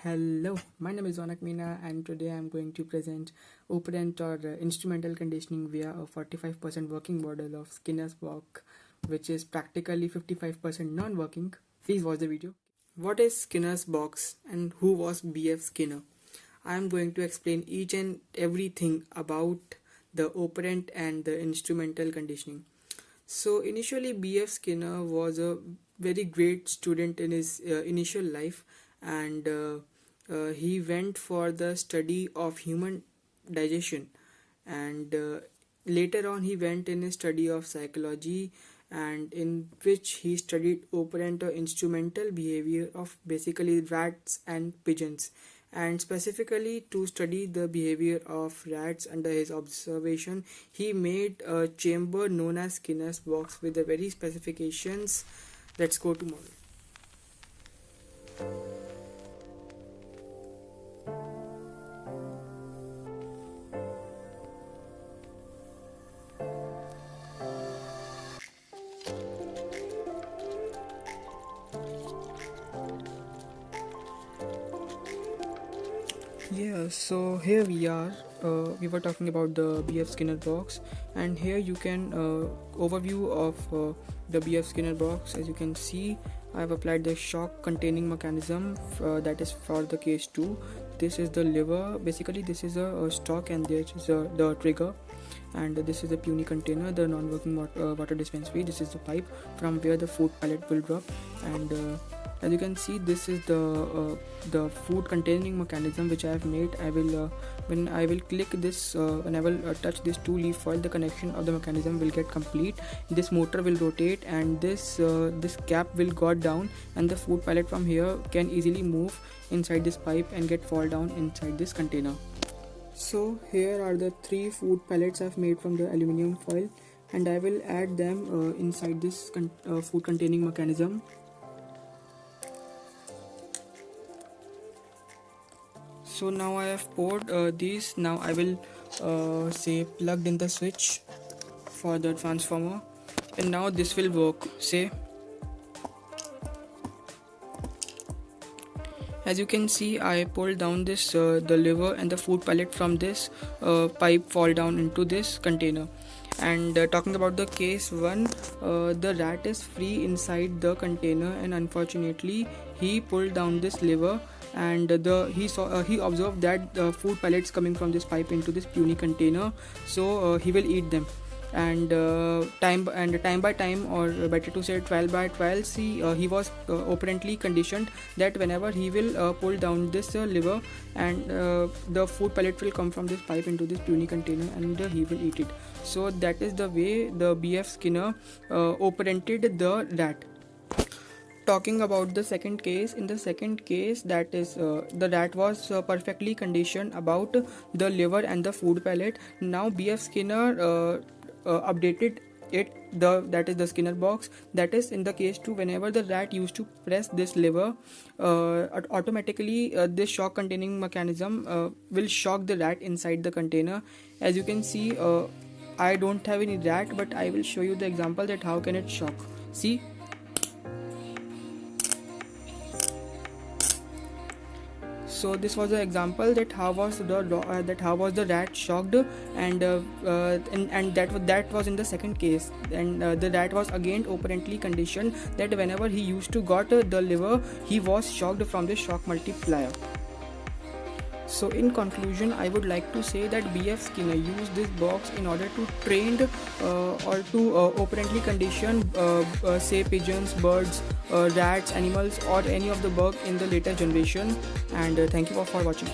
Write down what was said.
Hello, my name is Ronak Meena and today I am going to present operant or instrumental conditioning via a 45% working model of Skinner's box, which is practically 55% non-working. Please watch the video. What is Skinner's box and who was B.F. Skinner? I am going to explain each and everything about the operant and the instrumental conditioning. So initially B.F. Skinner was a very great student in his initial life, and he went for the study of human digestion, and later on he went in a study of psychology, and in which he studied operant or instrumental behavior of basically rats and pigeons, and specifically to study the behavior of rats under his observation he made a chamber known as Skinner's box with the very specifications. Let's go to model. Yeah, so here we are. We were talking about the B.F. Skinner box, and here you can overview of the B.F. Skinner box. As you can see, I have applied the shock containing mechanism that is for the case 2. This is the lever. Basically, this is a stock, and this is the trigger, and this is the puny container, the non-working water dispensary. This is the pipe from where the food pellet will drop, and as you can see, this is the food containing mechanism which I have made. I will when I will click this, when I will touch this 2-leaf foil, the connection of the mechanism will get complete. This motor will rotate, and this cap will go down, and the food pellet from here can easily move inside this pipe and get fall down inside this container. So here are the 3 food pellets I've made from the aluminium foil, and I will add them inside this food containing mechanism. So now I have poured these. Now I will say plugged in the switch for the transformer, and now this will work. Say, as you can see, I pulled down this the lever, and the food pellet from this pipe fall down into this container. And talking about the case 1, the rat is free inside the container, and unfortunately he pulled down this lever, and he observed that the food pellets coming from this pipe into this puny container, so he will eat them. And time by time, or better to say 12 by 12, he was operantly conditioned that whenever he will pull down this lever, and the food pellet will come from this pipe into this puny container, and he will eat it. So that is the way the B.F. Skinner operanted the rat. Talking about the second case, in the second case, that is the rat was perfectly conditioned about the liver and the food pellet. Now B.F. Skinner updated it, that is the Skinner box, that is in the case 2, whenever the rat used to press this lever, automatically this shock containing mechanism will shock the rat inside the container. As you can see, I don't have any rat, but I will show you the example that how can it shock. See, so this was the example that how was the rat shocked, and that was in the second case, and the rat was again operantly conditioned that whenever he used to got the lever, he was shocked from the shock multiplier. So in conclusion, I would like to say that B.F. Skinner used this box in order to train or to operantly condition say pigeons, birds, rats, animals, or any of the bug in the later generation. And thank you for watching.